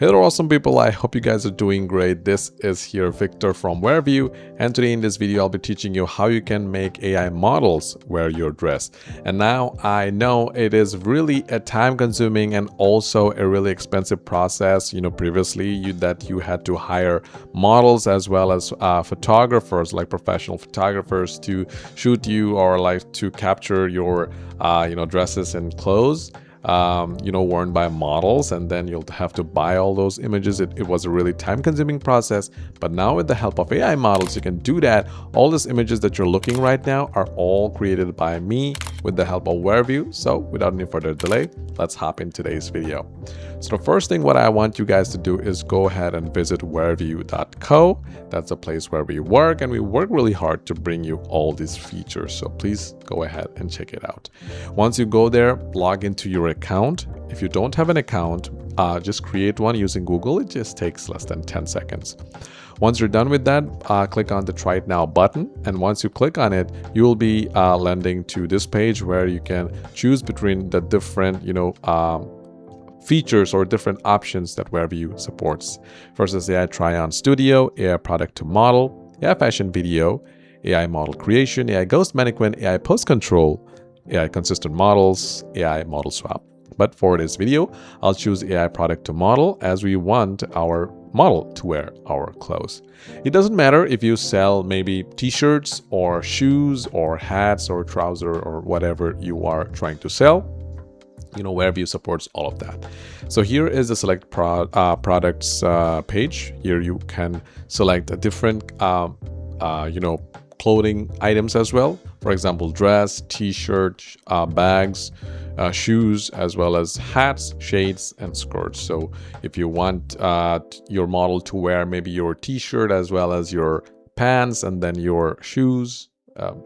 Hey there, awesome people. I hope you guys are doing great. This is here Victor from Wearview, and today in this video I'll be teaching you how you can make AI models wear your dress. And now I know it is really a time-consuming and also a really expensive process. Previously that you had to hire models as well as photographers, like professional photographers, to shoot you or like to capture your dresses and clothes worn by models, and then you'll have to buy all those images. It was a really time-consuming process, but now with the help of AI models you can do that. All these images that you're looking right now are all created by me with the help of Wearview. So without any further delay, let's hop in today's video. So the first thing what I want you guys to do is go ahead and visit wearview.co. That's the place where we work, and we work really hard to bring you all these features. So please go ahead and check it out. Once you go there, log into your account. If you don't have an account, just create one using Google. It just takes less than 10 seconds. Once you're done with that, click on the Try It Now button. And once you click on it, you will be landing to this page where you can choose between the different, features or different options that Wearview supports. First is AI Try-On Studio, AI Product to Model, AI Fashion Video, AI Model Creation, AI Ghost Mannequin, AI Post Control, AI Consistent Models, AI Model Swap. But for this video, I'll choose AI Product to Model as we want our model to wear our clothes. It doesn't matter if you sell maybe t-shirts or shoes or hats or trousers or whatever you are trying to sell. Wearview supports all of that. So here is the select products page. Here you can select a different clothing items as well. For example, dress, t-shirt, bags, shoes, as well as hats, shades, and skirts. So if you want your model to wear maybe your t-shirt as well as your pants, and then your shoes,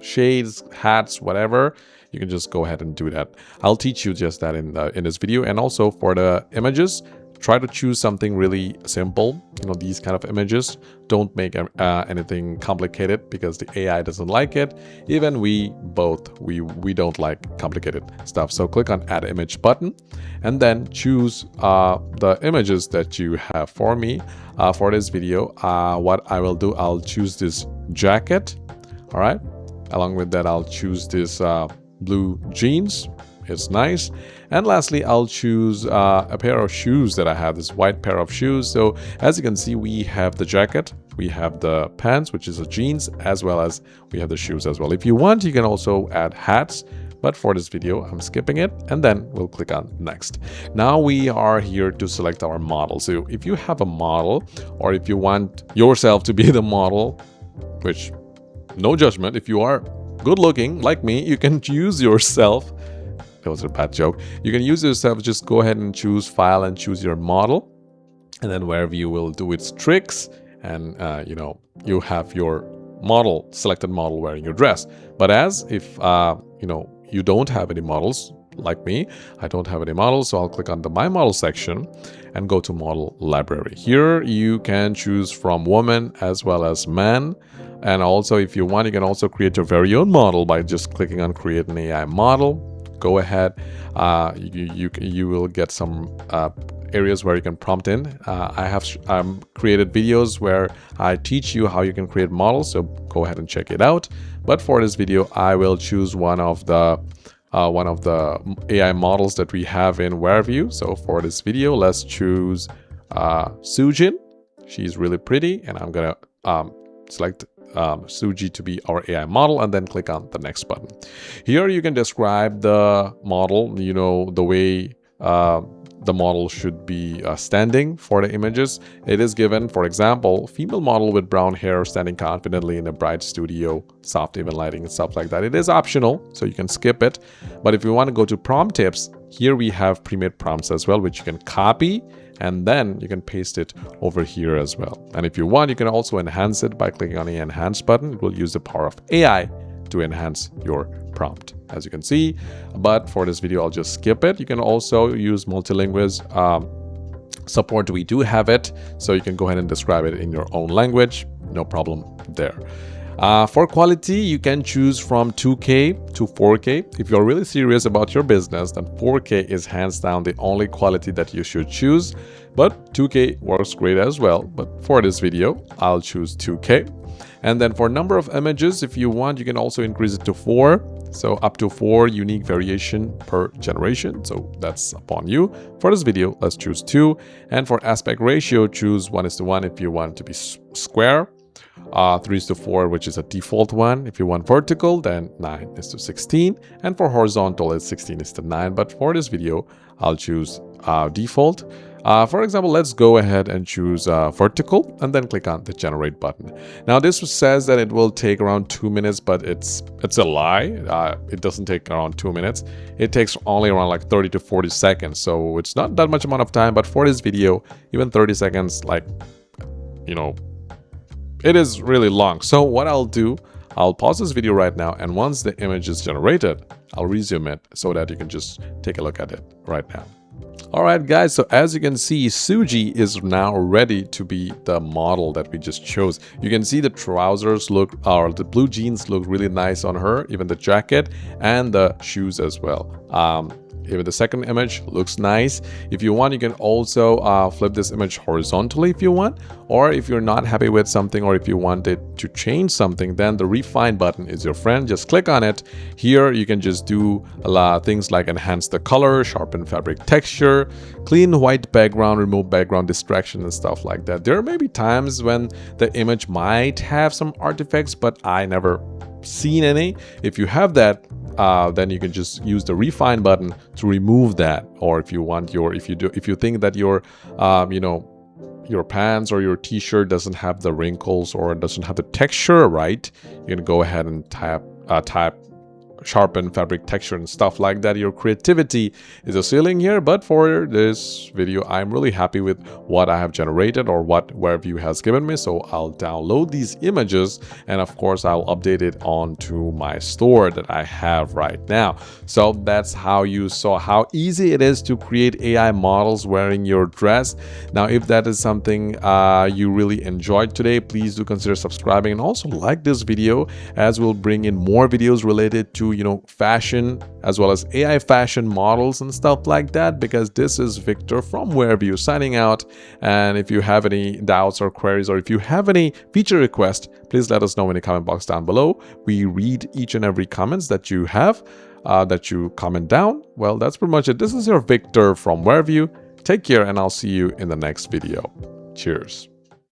shades, hats, whatever, you can just go ahead and do that. I'll teach you just that in this video. And also for the images, try to choose something really simple. These kind of images, don't make anything complicated because the AI doesn't like it. Even we don't like complicated stuff. So click on Add Image button and then choose the images that you have. For me, for this video, what I will do, I'll choose this jacket. All right. Along with that, I'll choose this blue jeans. It's nice. And lastly, I'll choose a pair of shoes that I have, this white pair of shoes. So as you can see, we have the jacket, we have the pants, which is the jeans, as well as we have the shoes as well. If you want, you can also add hats, but for this video, I'm skipping it, and then we'll click on next. Now we are here to select our model. So if you have a model, or if you want yourself to be the model, which no judgment, if you are good looking like me, you can use yourself. That was a bad joke. You can use yourself. Just go ahead and choose File and choose your model, and then Wearview will do its tricks, and you have your model, selected model, wearing your dress. But as if you don't have any models like me, I don't have any models, so I'll click on the My Model section and go to Model Library. Here you can choose from woman as well as man. And also, if you want, you can also create your very own model by just clicking on Create an AI Model. Go ahead. You will get some areas where you can prompt in. I have created videos where I teach you how you can create models, so go ahead and check it out. But for this video, I will choose one of the AI models that we have in Wearview. So for this video, let's choose Sujin. She's really pretty, and I'm gonna select Suji to be our AI model, and then click on the next button. Here you can describe the model, the way the model should be standing for the images. It is given, for example, female model with brown hair standing confidently in a bright studio, soft even lighting and stuff like that. It is optional, so you can skip it. But if you want to go to prompt tips, here we have pre-made prompts as well, which you can copy, and then you can paste it over here as well. And if you want, you can also enhance it by clicking on the Enhance button. It will use the power of AI to enhance your prompt, as you can see. But for this video, I'll just skip it. You can also use multilingual support. We do have it, so you can go ahead and describe it in your own language. No problem there. For quality, you can choose from 2K to 4K. If you're really serious about your business, then 4K is hands down the only quality that you should choose. But 2K works great as well. But for this video, I'll choose 2K. And then for number of images, if you want, you can also increase it to 4. So up to 4 unique variation per generation. So that's upon you. For this video, let's choose 2. And for aspect ratio, choose 1:1 if you want it to be square. 3:4, which is a default one. If you want vertical, then 9:16. And for horizontal, it's 16:9. But for this video, I'll choose default. For example, let's go ahead and choose vertical and then click on the generate button. Now this says that it will take around 2 minutes, but it's a lie. It doesn't take around 2 minutes. It takes only around like 30 to 40 seconds. So it's not that much amount of time, but for this video, even 30 seconds, like, it is really long. So what I'll do, I'll pause this video right now, and once the image is generated, I'll resume it so that you can just take a look at it right now. Alright guys, so as you can see, Suji is now ready to be the model that we just chose. You can see the trousers or the blue jeans look really nice on her, even the jacket and the shoes as well. Even the second image looks nice. If you want, you can also flip this image horizontally if you want, or if you're not happy with something, or if you wanted to change something, then the refine button is your friend. Just click on it. Here you can just do a lot of things like enhance the color, sharpen fabric texture, clean white background, remove background distraction and stuff like that. There may be times when the image might have some artifacts, but I never seen any. If you have that, then you can just use the refine button to remove that. Or if you want if you think that your your pants or your t-shirt doesn't have the wrinkles or doesn't have the texture right, you can go ahead and type sharpen fabric texture and stuff like that. Your creativity is a ceiling here, but for this video, I'm really happy with what I have generated or what Wearview has given me. So I'll download these images, and of course I'll update it onto my store that I have right now. So that's how you saw how easy it is to create AI models wearing your dress. Now, if that is something you really enjoyed today, please do consider subscribing and also like this video, as we'll bring in more videos related to fashion as well as AI fashion models and stuff like that. Because this is Victor from Wearview signing out, and if you have any doubts or queries, or if you have any feature requests, please let us know in the comment box down below. We read each and every comments that you have, that you comment down. Well, that's pretty much it. This is your Victor from Wearview. Take care, and I'll see you in the next video. Cheers.